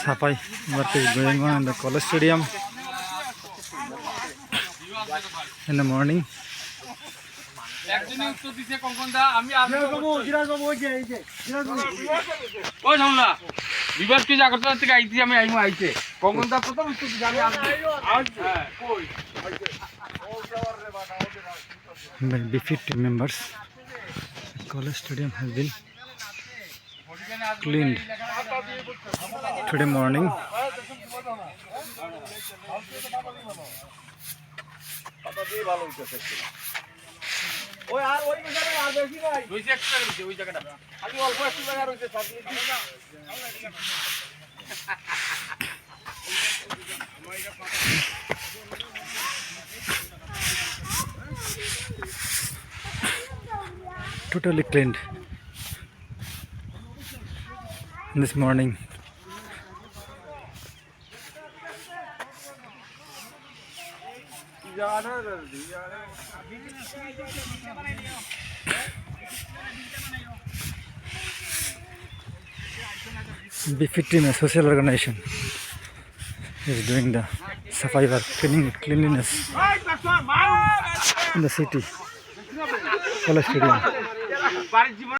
Safai work is going on in the college stadium in the morning. Maybe 50 members. The college stadium has been cleaned today morning. Totally cleaned this morning. B50 a social organization is doing the safai work, cleanliness in the city, college stadium.